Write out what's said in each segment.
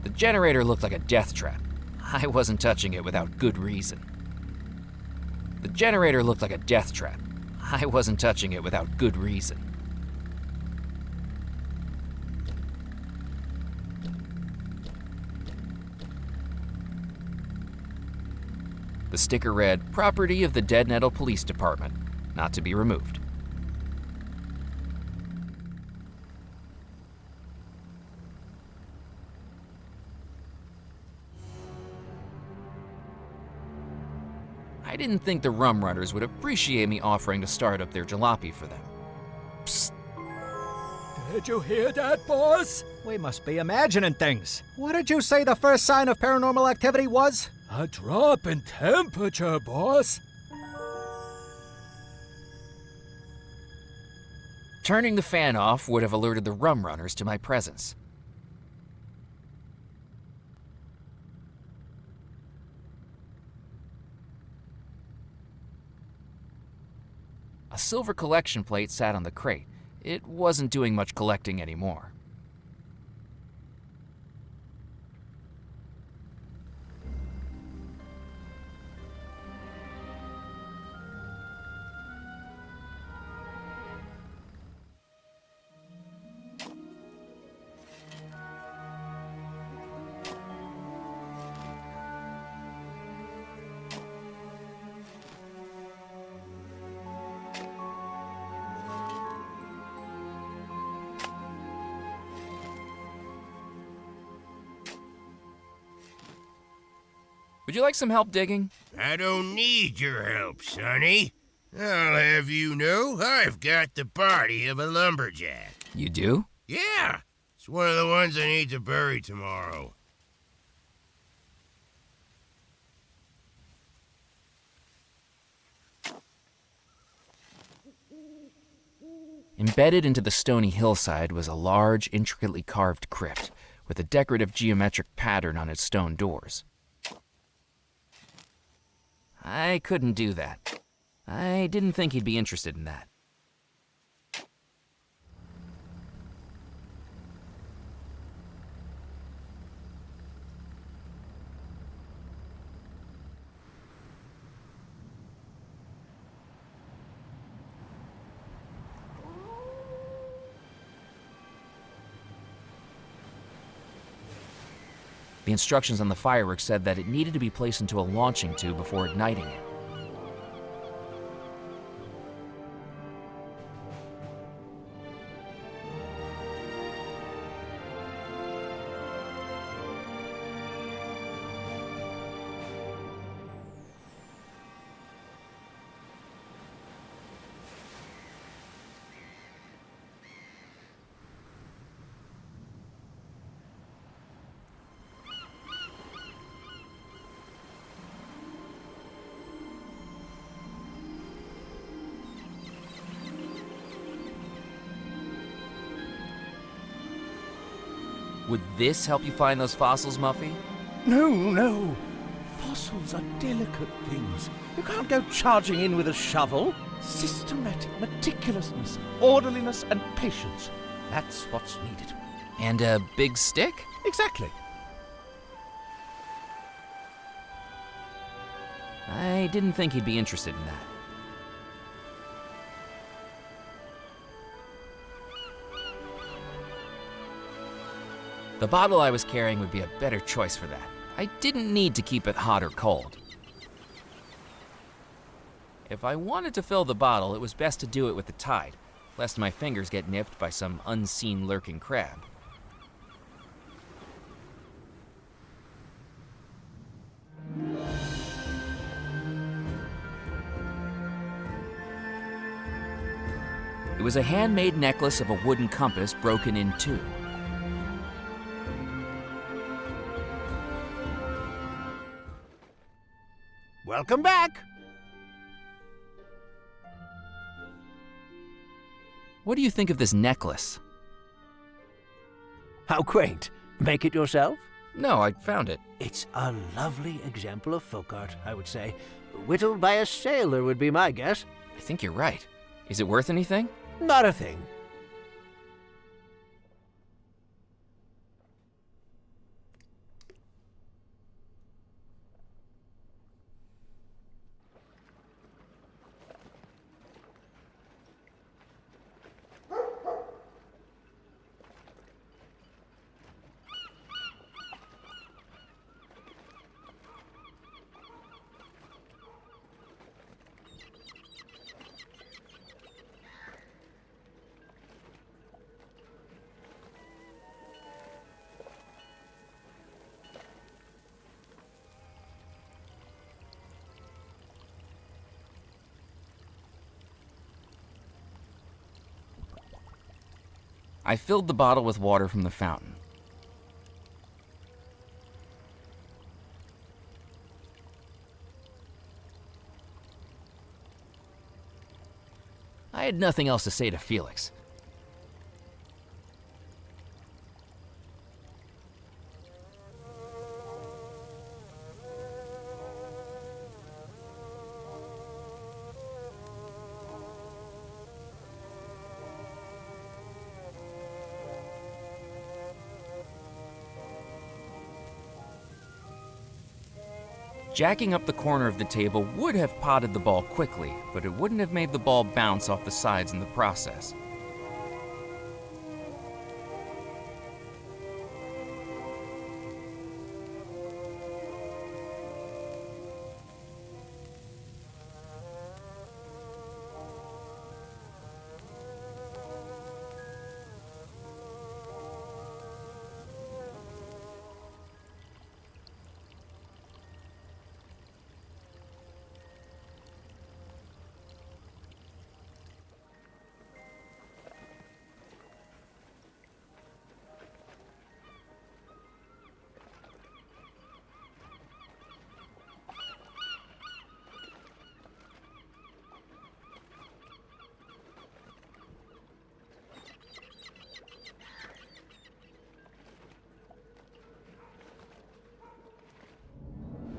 The generator looked like a death trap. I wasn't touching it without good reason. The generator looked like a death trap. I wasn't touching it without good reason. The sticker read, "Property of the Dead Nettle Police Department, not to be removed." I didn't think the rum runners would appreciate me offering to start up their jalopy for them. Psst. Did you hear that, boss? We must be imagining things. What did you say the first sign of paranormal activity was? A drop in temperature, boss. Turning the fan off would have alerted the rum runners to my presence. A silver collection plate sat on the crate. It wasn't doing much collecting anymore. Would you like some help digging? I don't need your help, Sonny. I'll have you know I've got the body of a lumberjack. You do? Yeah, it's one of the ones I need to bury tomorrow. Embedded into the stony hillside was a large, intricately carved crypt with a decorative geometric pattern on its stone doors. I couldn't do that. I didn't think he'd be interested in that. The instructions on the fireworks said that it needed to be placed into a launching tube before igniting it. Would this help you find those fossils, Muffy? No. Fossils are delicate things. You can't go charging in with a shovel. Systematic meticulousness, orderliness, and patience. That's what's needed. And a big stick? Exactly. I didn't think he'd be interested in that. The bottle I was carrying would be a better choice for that. I didn't need to keep it hot or cold. If I wanted to fill the bottle, it was best to do it with the tide, lest my fingers get nipped by some unseen lurking crab. It was a handmade necklace of a wooden compass broken in two. Welcome back. What do you think of this necklace? How quaint. Make it yourself? No, I found it. It's a lovely example of folk art, I would say. Whittled by a sailor would be my guess. I think you're right. Is it worth anything? Not a thing. I filled the bottle with water from the fountain. I had nothing else to say to Felix. Jacking up the corner of the table would have potted the ball quickly, but it wouldn't have made the ball bounce off the sides in the process.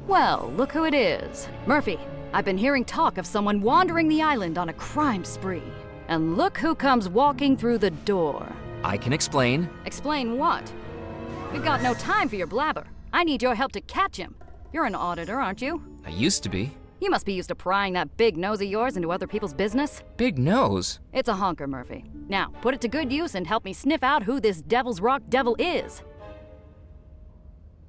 Well, look who it is. Murphy, I've been hearing talk of someone wandering the island on a crime spree. And look who comes walking through the door. I can explain. Explain what? We've got no time for your blabber. I need your help to catch him. You're an auditor, aren't you? I used to be. You must be used to prying that big nose of yours into other people's business. Big nose? It's a honker, Murphy. Now, put it to good use and help me sniff out who this Devil's Rock devil is.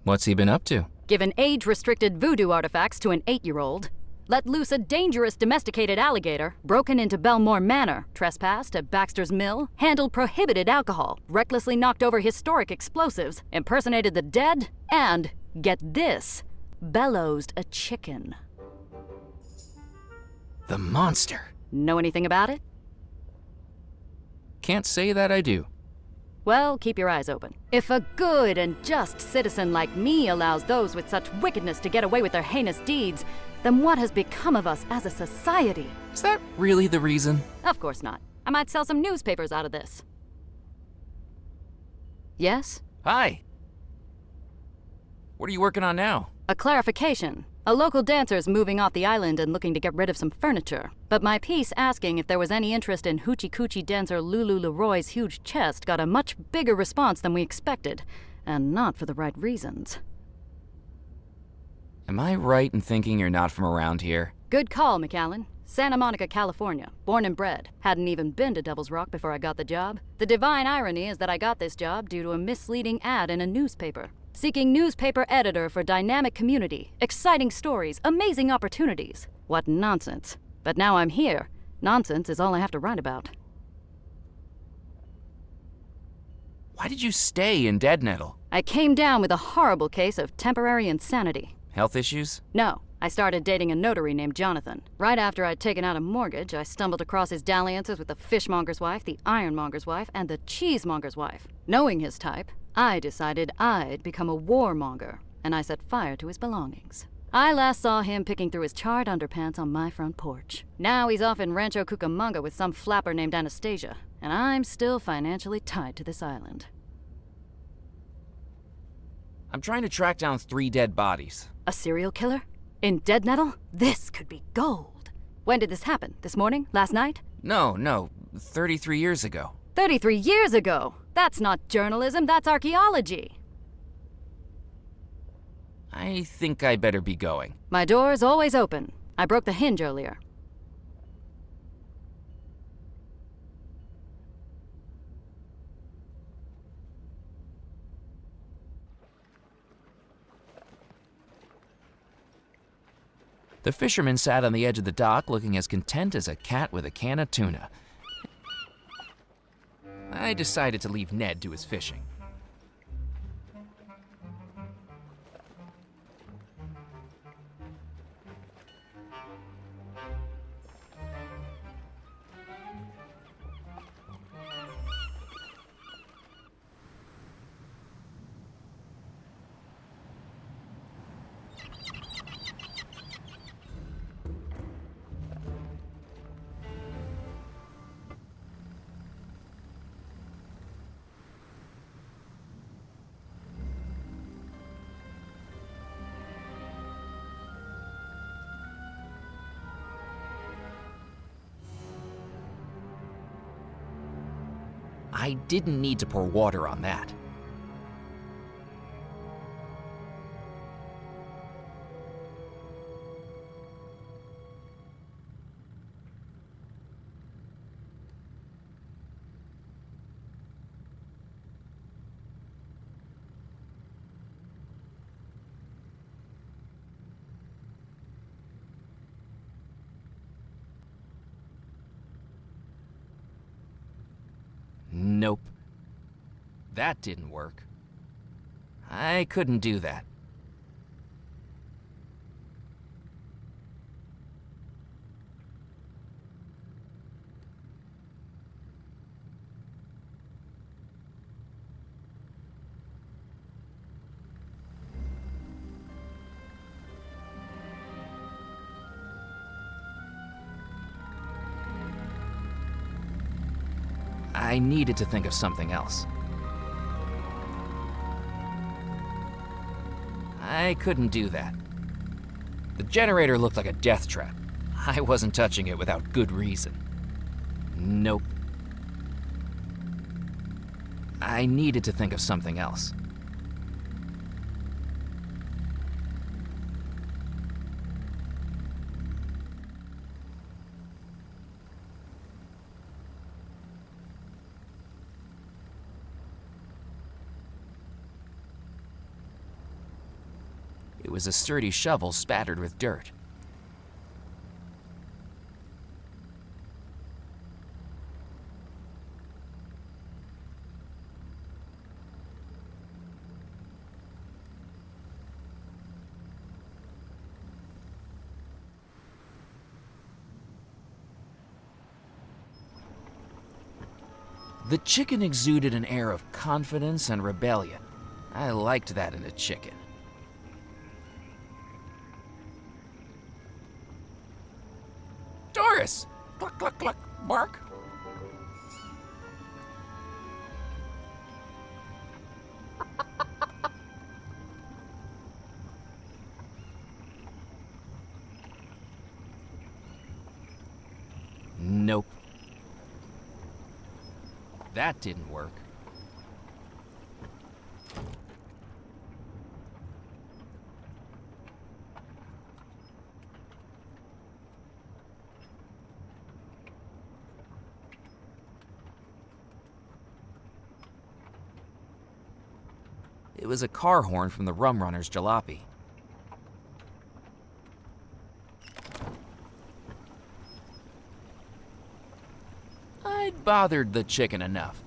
What's he been up to? Given age-restricted voodoo artifacts to an 8-year-old, let loose a dangerous domesticated alligator, broken into Belmore Manor, trespassed at Baxter's Mill, handled prohibited alcohol, recklessly knocked over historic explosives, impersonated the dead, and, get this, bellowsed a chicken. The monster. Know anything about it? Can't say that I do. Well, keep your eyes open. If a good and just citizen like me allows those with such wickedness to get away with their heinous deeds, then what has become of us as a society? Is that really the reason? Of course not. I might sell some newspapers out of this. Yes? Hi. What are you working on now? A clarification. A local dancer's moving off the island and looking to get rid of some furniture. But my piece asking if there was any interest in Hoochie Coochie dancer Lulu Leroy's huge chest got a much bigger response than we expected, and not for the right reasons. Am I right in thinking you're not from around here? Good call, McAllen. Santa Monica, California. Born and bred. Hadn't even been to Devil's Rock before I got the job. The divine irony is that I got this job due to a misleading ad in a newspaper. Seeking newspaper editor for dynamic community, exciting stories, amazing opportunities. What nonsense. But now I'm here. Nonsense is all I have to write about. Why did you stay in Dead Nettle? I came down with a horrible case of temporary insanity. Health issues? No. I started dating a notary named Jonathan. Right after I'd taken out a mortgage, I stumbled across his dalliances with the fishmonger's wife, the ironmonger's wife, and the cheesemonger's wife. Knowing his type, I decided I'd become a warmonger, and I set fire to his belongings. I last saw him picking through his charred underpants on my front porch. Now he's off in Rancho Cucamonga with some flapper named Anastasia, and I'm still financially tied to this island. I'm trying to track down 3 dead bodies. A serial killer? In Dead Nettle? This could be gold. When did this happen? This morning? Last night? No, 33 years ago. 33 years ago? That's not journalism, that's archaeology. I think I better be going. My door's always open. I broke the hinge earlier. The fisherman sat on the edge of the dock looking as content as a cat with a can of tuna. I decided to leave Ned to his fishing. I didn't need to pour water on that. Nope. That didn't work. I couldn't do that. I needed to think of something else. I couldn't do that. The generator looked like a death trap. I wasn't touching it without good reason. Nope. I needed to think of something else. It was a sturdy shovel spattered with dirt. The chicken exuded an air of confidence and rebellion. I liked that in a chicken. Doris! Cluck, cluck, cluck, bark. Nope. That didn't work. It was a car horn from the Rum Runner's jalopy. I'd bothered the chicken enough.